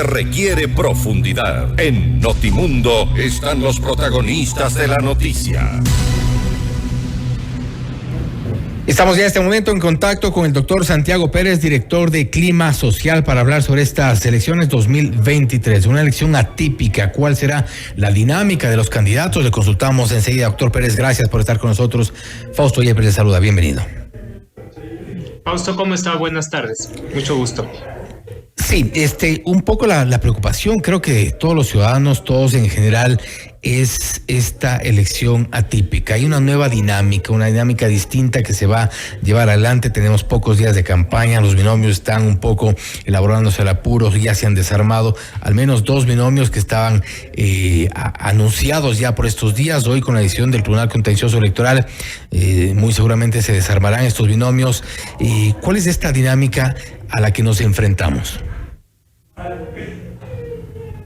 Requiere profundidad. En Notimundo están los protagonistas de la noticia. Estamos ya en este momento en contacto con el doctor Santiago Pérez, director de Clima Social, para hablar sobre estas elecciones 2023. Una elección atípica. ¿Cuál será la dinámica de los candidatos? Le consultamos enseguida. Doctor Pérez, gracias por estar con nosotros. Fausto Yepes le saluda. Bienvenido. Fausto, ¿cómo está? Buenas tardes. Mucho gusto. Sí, un poco la preocupación, creo que de todos los ciudadanos, todos en general, es esta elección atípica. Hay una nueva dinámica, una dinámica distinta que se va a llevar adelante. Tenemos pocos días de campaña, los binomios están un poco elaborándose al apuro, ya se han desarmado al menos 2 binomios que estaban anunciados ya por estos días. Hoy, con la decisión del Tribunal Contencioso Electoral, muy seguramente se desarmarán estos binomios. ¿Cuál es esta dinámica a la que nos enfrentamos?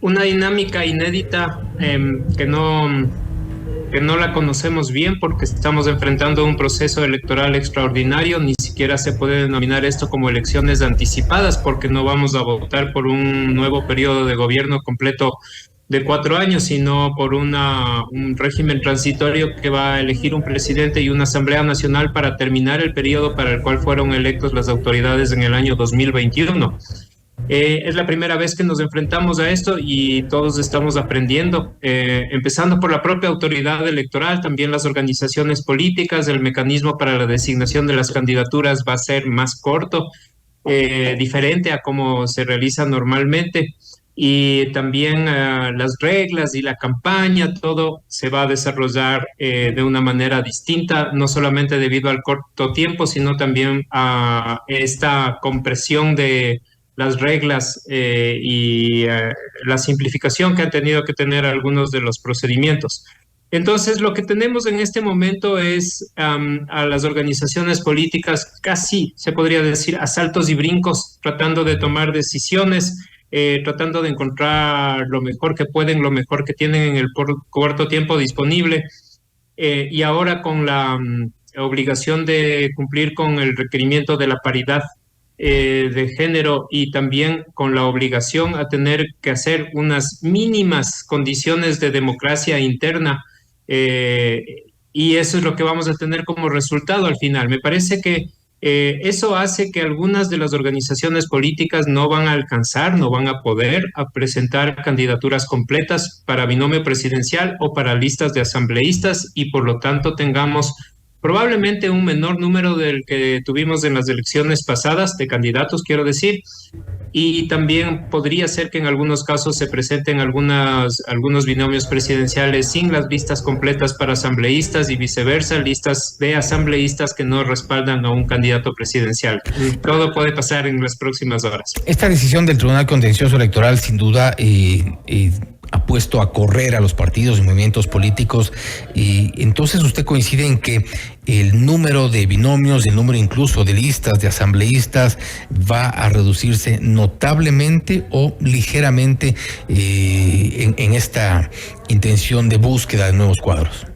Una dinámica inédita que no la conocemos bien, porque estamos enfrentando un proceso electoral extraordinario. Ni siquiera se puede denominar esto como elecciones anticipadas, porque no vamos a votar por un nuevo periodo de gobierno completo de 4 años, sino por un régimen transitorio que va a elegir un presidente y una Asamblea Nacional para terminar el periodo para el cual fueron electos las autoridades en el año 2021. Es la primera vez que nos enfrentamos a esto y todos estamos aprendiendo, empezando por la propia autoridad electoral, también las organizaciones políticas. El mecanismo para la designación de las candidaturas va a ser más corto, diferente a cómo se realiza normalmente. Y también las reglas y la campaña, todo se va a desarrollar de una manera distinta, no solamente debido al corto tiempo, sino también a esta compresión de las reglas y la simplificación que han tenido que tener algunos de los procedimientos. Entonces, lo que tenemos en este momento es a las organizaciones políticas casi, se podría decir, a saltos y brincos, tratando de tomar decisiones, tratando de encontrar lo mejor que pueden, lo mejor que tienen en el corto tiempo disponible, y ahora con la obligación de cumplir con el requerimiento de la paridad de género, y también con la obligación a tener que hacer unas mínimas condiciones de democracia interna, y eso es lo que vamos a tener como resultado al final. Me parece que eso hace que algunas de las organizaciones políticas no van a alcanzar, no van a poder presentar candidaturas completas para binomio presidencial o para listas de asambleístas, y por lo tanto tengamos probablemente un menor número del que tuvimos en las elecciones pasadas, de candidatos, quiero decir, y también podría ser que en algunos casos se presenten algunos binomios presidenciales sin las listas completas para asambleístas, y viceversa, listas de asambleístas que no respaldan a un candidato presidencial. Todo puede pasar en las próximas horas. Esta decisión del Tribunal Contencioso Electoral, sin duda, ha puesto a correr a los partidos y movimientos políticos, y entonces usted coincide en que el número de binomios, el número incluso de listas de asambleístas va a reducirse notablemente o ligeramente en esta intención de búsqueda de nuevos cuadros.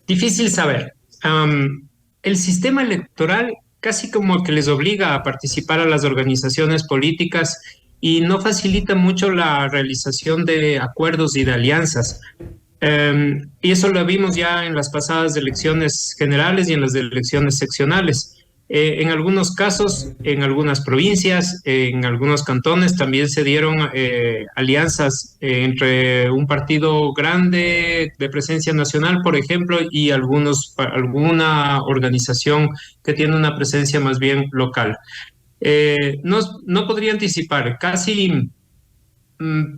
Difícil saber. El sistema electoral casi como que les obliga a participar a las organizaciones políticas y no facilita mucho la realización de acuerdos y de alianzas. Y eso lo vimos ya en las pasadas elecciones generales y en las elecciones seccionales. En algunos casos, en algunas provincias, en algunos cantones también se dieron alianzas entre un partido grande de presencia nacional, por ejemplo, y alguna organización que tiene una presencia más bien local. No podría anticipar, casi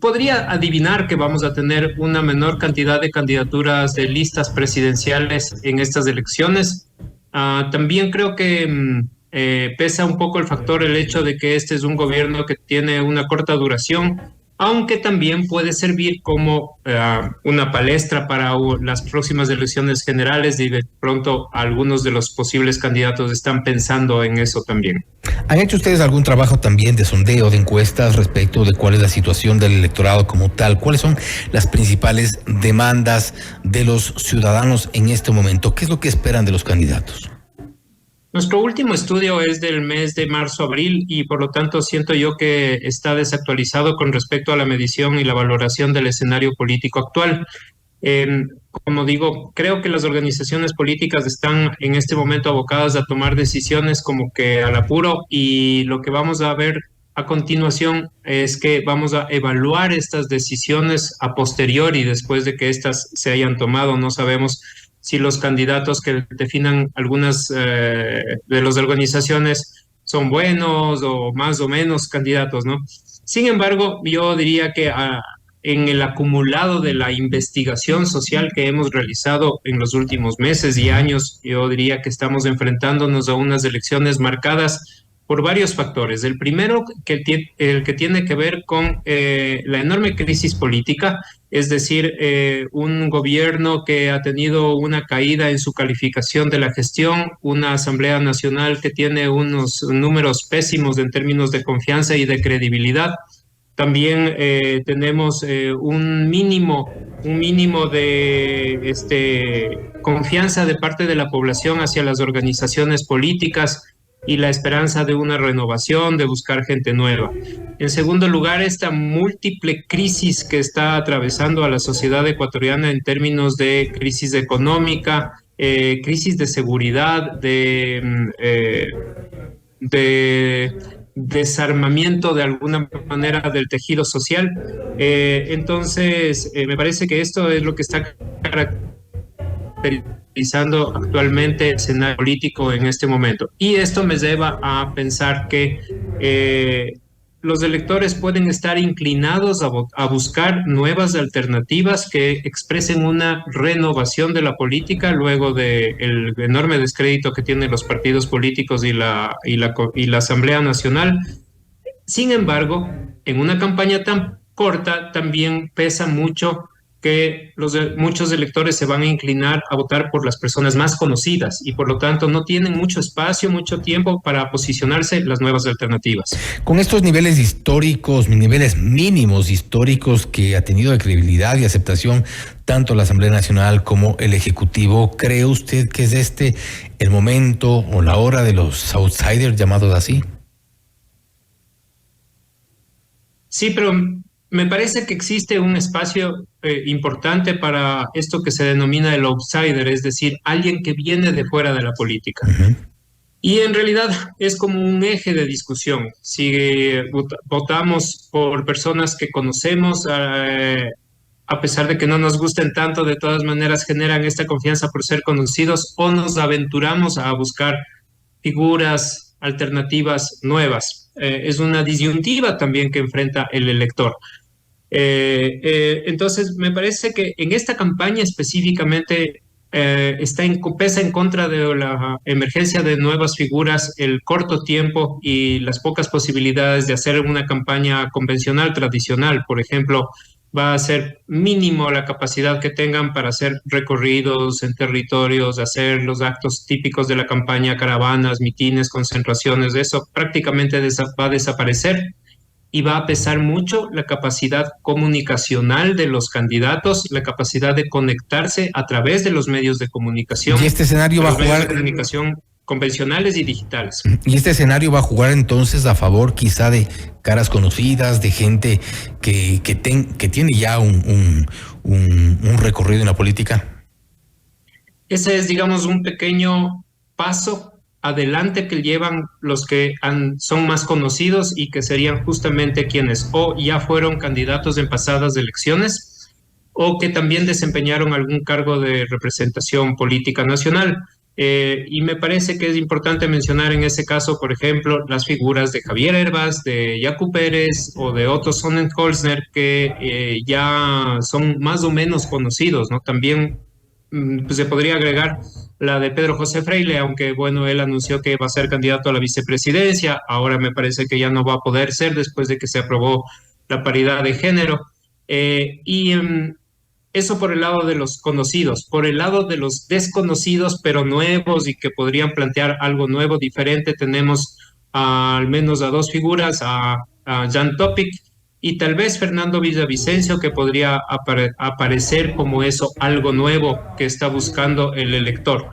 podría adivinar que vamos a tener una menor cantidad de candidaturas de listas presidenciales en estas elecciones. También creo que pesa un poco el hecho de que este es un gobierno que tiene una corta duración, aunque también puede servir como una palestra para las próximas elecciones generales, y de pronto algunos de los posibles candidatos están pensando en eso también. ¿Han hecho ustedes algún trabajo también de sondeo, de encuestas respecto de cuál es la situación del electorado como tal? ¿Cuáles son las principales demandas de los ciudadanos en este momento? ¿Qué es lo que esperan de los candidatos? Nuestro último estudio es del mes de marzo-abril y por lo tanto siento yo que está desactualizado con respecto a la medición y la valoración del escenario político actual. Eh, Como digo, creo que las organizaciones políticas están en este momento abocadas a tomar decisiones como que al apuro, y lo que vamos a ver a continuación es que vamos a evaluar estas decisiones a posteriori, después de que éstas se hayan tomado. No sabemos si los candidatos que definan algunas de las organizaciones son buenos o más o menos candidatos, ¿no? Sin embargo, yo diría que en el acumulado de la investigación social que hemos realizado en los últimos meses y años, yo diría que estamos enfrentándonos a unas elecciones marcadas por varios factores. El primero, el que tiene que ver con la enorme crisis política, es decir, un gobierno que ha tenido una caída en su calificación de la gestión, una Asamblea Nacional que tiene unos números pésimos en términos de confianza y de credibilidad. También tenemos un mínimo de confianza de parte de la población hacia las organizaciones políticas y la esperanza de una renovación, de buscar gente nueva. En segundo lugar, esta múltiple crisis que está atravesando a la sociedad ecuatoriana en términos de crisis económica, crisis de seguridad, de desarmamiento de alguna manera del tejido social. Entonces, me parece que esto es lo que está caracterizando actualmente el escenario político en este momento. Y esto me lleva a pensar que los electores pueden estar inclinados a buscar nuevas alternativas que expresen una renovación de la política luego del enorme descrédito que tienen los partidos políticos y la Asamblea Nacional. Sin embargo, en una campaña tan corta también pesa mucho que muchos electores se van a inclinar a votar por las personas más conocidas y por lo tanto no tienen mucho espacio, mucho tiempo para posicionarse las nuevas alternativas. Con estos niveles históricos, niveles mínimos históricos que ha tenido de credibilidad y aceptación tanto la Asamblea Nacional como el Ejecutivo, ¿cree usted que es el momento o la hora de los outsiders, llamados así? Sí, pero me parece que existe un espacio importante para esto que se denomina el outsider, es decir, alguien que viene de fuera de la política. Uh-huh. Y en realidad es como un eje de discusión. Si votamos por personas que conocemos, a pesar de que no nos gusten tanto, de todas maneras generan esta confianza por ser conocidos, o nos aventuramos a buscar figuras alternativas nuevas. Es una disyuntiva también que enfrenta el elector. Entonces, me parece que en esta campaña específicamente pesa en contra de la emergencia de nuevas figuras, el corto tiempo y las pocas posibilidades de hacer una campaña convencional, tradicional. Por ejemplo, va a ser mínimo la capacidad que tengan para hacer recorridos en territorios, hacer los actos típicos de la campaña, caravanas, mitines, concentraciones. Eso prácticamente va a desaparecer. Y va a pesar mucho la capacidad comunicacional de los candidatos, la capacidad de conectarse a través de los medios de comunicación. Y este escenario va a jugar... de comunicación convencionales y digitales. Y este escenario va a jugar entonces a favor quizá de caras conocidas, de gente que tiene ya un recorrido en la política. Ese es, digamos, un pequeño paso adelante que llevan los que son más conocidos y que serían justamente quienes o ya fueron candidatos en pasadas elecciones o que también desempeñaron algún cargo de representación política nacional. Y me parece que es importante mencionar en ese caso, por ejemplo, las figuras de Javier Hervas, de Yacu Pérez o de Otto Sonnenholzner, que ya son más o menos conocidos, ¿no? También pues se podría agregar la de Pedro José Freile, aunque bueno, él anunció que va a ser candidato a la vicepresidencia. Ahora me parece que ya no va a poder ser después de que se aprobó la paridad de género. Eso por el lado de los conocidos. Por el lado de los desconocidos, pero nuevos y que podrían plantear algo nuevo, diferente, tenemos al menos a dos figuras, a Jan Topic y tal vez Fernando Villavicencio, que podría aparecer como eso, algo nuevo que está buscando el elector.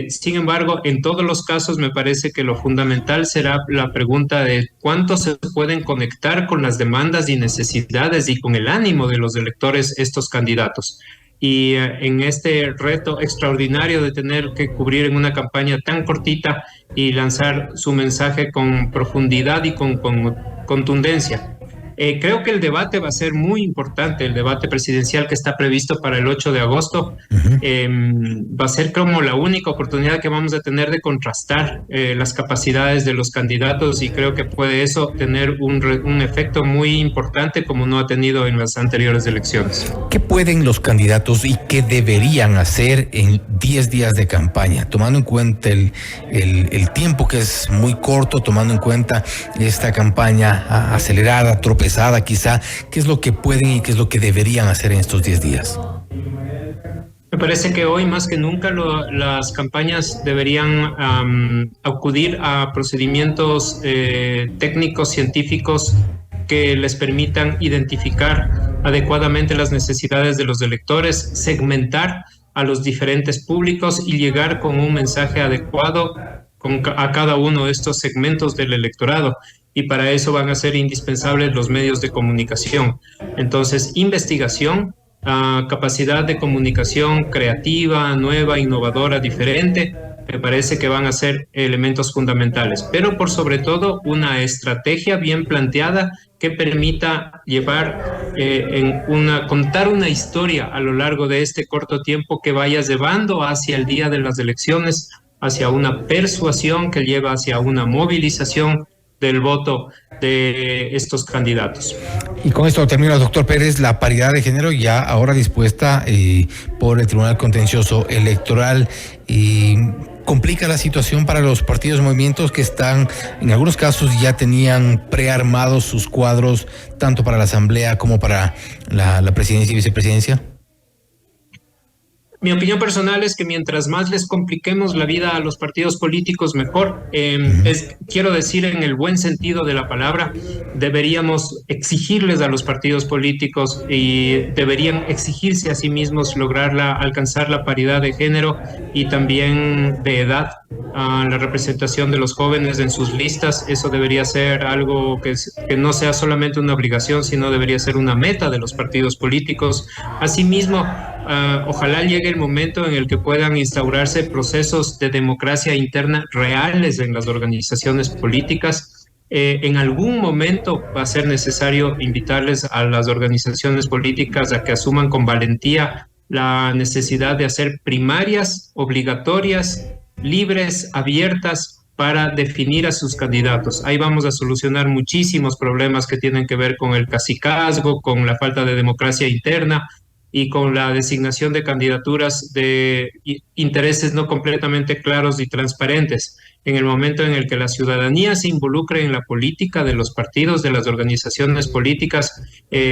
Sin embargo, en todos los casos me parece que lo fundamental será la pregunta de cuánto se pueden conectar con las demandas y necesidades y con el ánimo de los electores estos candidatos. Y en este reto extraordinario de tener que cubrir en una campaña tan cortita y lanzar su mensaje con profundidad y con contundencia. Creo que el debate va a ser muy importante, el debate presidencial que está previsto para el 8 de agosto. Va a ser como la única oportunidad que vamos a tener de contrastar las capacidades de los candidatos, y creo que puede eso tener un efecto muy importante como no ha tenido en las anteriores elecciones. ¿Qué pueden los candidatos y qué deberían hacer en 10 días de campaña, tomando en cuenta el tiempo que es muy corto, tomando en cuenta esta campaña acelerada, tropezada quizá? ¿Qué es lo que pueden y qué es lo que deberían hacer en estos 10 días? Me parece que hoy más que nunca las campañas deberían acudir a procedimientos técnicos, científicos, que les permitan identificar adecuadamente las necesidades de los electores, segmentar a los diferentes públicos y llegar con un mensaje adecuado a cada uno de estos segmentos del electorado. Y para eso van a ser indispensables los medios de comunicación. Entonces, investigación, capacidad de comunicación creativa, nueva, innovadora, diferente, me parece que van a ser elementos fundamentales. Pero por sobre todo, una estrategia bien planteada que permita llevar contar una historia a lo largo de este corto tiempo que vaya llevando hacia el día de las elecciones, hacia una persuasión que lleva hacia una movilización del voto de estos candidatos. Y con esto termina, doctor Pérez, la paridad de género ya ahora dispuesta por el Tribunal Contencioso Electoral, complica la situación para los partidos y movimientos que están, en algunos casos ya tenían prearmados sus cuadros, tanto para la Asamblea como para la presidencia y vicepresidencia. Mi opinión personal es que mientras más les compliquemos la vida a los partidos políticos, mejor. Quiero decir, en el buen sentido de la palabra, deberíamos exigirles a los partidos políticos y deberían exigirse a sí mismos alcanzar la paridad de género y también de edad, la representación de los jóvenes en sus listas. Eso debería ser algo que no sea solamente una obligación, sino debería ser una meta de los partidos políticos. Asimismo, ojalá llegue el momento en el que puedan instaurarse procesos de democracia interna reales en las organizaciones políticas. En algún momento va a ser necesario invitarles a las organizaciones políticas a que asuman con valentía la necesidad de hacer primarias obligatorias, libres, abiertas, para definir a sus candidatos. Ahí vamos a solucionar muchísimos problemas que tienen que ver con el cacicazgo, con la falta de democracia interna y con la designación de candidaturas de intereses no completamente claros y transparentes. En el momento en el que la ciudadanía se involucre en la política de los partidos, de las organizaciones políticas,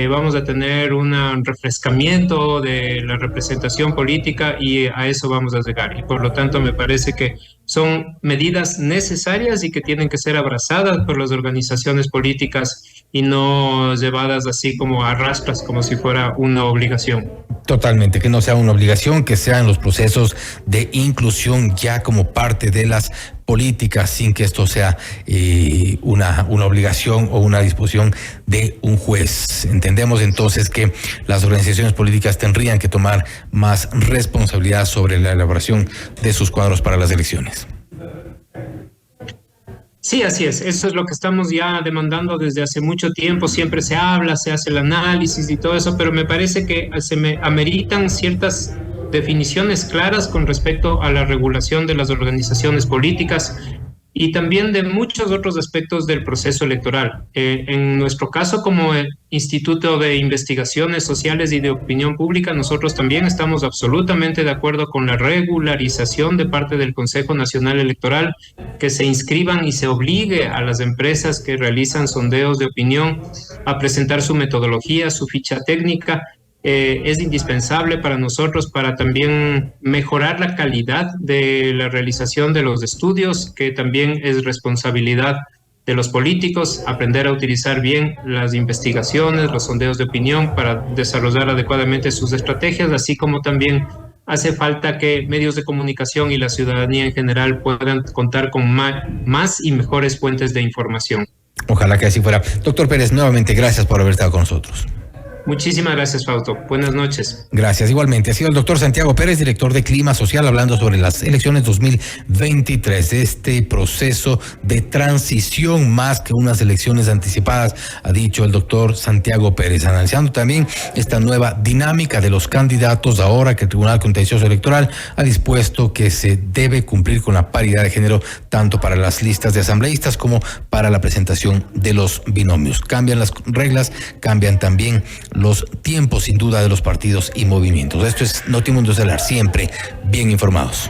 vamos a tener un refrescamiento de la representación política y a eso vamos a llegar. Y por lo tanto me parece que son medidas necesarias y que tienen que ser abrazadas por las organizaciones políticas y no llevadas así como a rastras, como si fuera una obligación. Totalmente, que no sea una obligación, que sean los procesos de inclusión ya como parte de las políticas, sin que esto sea una obligación o una disposición de un juez. Entendemos entonces que las organizaciones políticas tendrían que tomar más responsabilidad sobre la elaboración de sus cuadros para las elecciones. Sí, así es. Eso es lo que estamos ya demandando desde hace mucho tiempo. Siempre se habla, se hace el análisis y todo eso, pero me parece que ameritan ciertas definiciones claras con respecto a la regulación de las organizaciones políticas y también de muchos otros aspectos del proceso electoral. En nuestro caso, como Instituto de Investigaciones Sociales y de Opinión Pública, nosotros también estamos absolutamente de acuerdo con la regularización de parte del Consejo Nacional Electoral, que se inscriban y se obligue a las empresas que realizan sondeos de opinión a presentar su metodología, su ficha técnica. Es indispensable para nosotros para también mejorar la calidad de la realización de los estudios, que también es responsabilidad de los políticos, aprender a utilizar bien las investigaciones, los sondeos de opinión para desarrollar adecuadamente sus estrategias, así como también hace falta que medios de comunicación y la ciudadanía en general puedan contar con más y mejores fuentes de información. Ojalá que así fuera. Doctor Pérez, nuevamente gracias por haber estado con nosotros. Muchísimas gracias, Fausto. Buenas noches. Gracias. Igualmente, ha sido el doctor Santiago Pérez, director de Clima Social, hablando sobre las elecciones 2023, este proceso de transición más que unas elecciones anticipadas, ha dicho el doctor Santiago Pérez, analizando también esta nueva dinámica de los candidatos ahora que el Tribunal Contencioso Electoral ha dispuesto que se debe cumplir con la paridad de género tanto para las listas de asambleístas como para la presentación de los binomios. Cambian las reglas, cambian también los tiempos sin duda de los partidos y movimientos. Esto es Notimundo Estelar, siempre bien informados.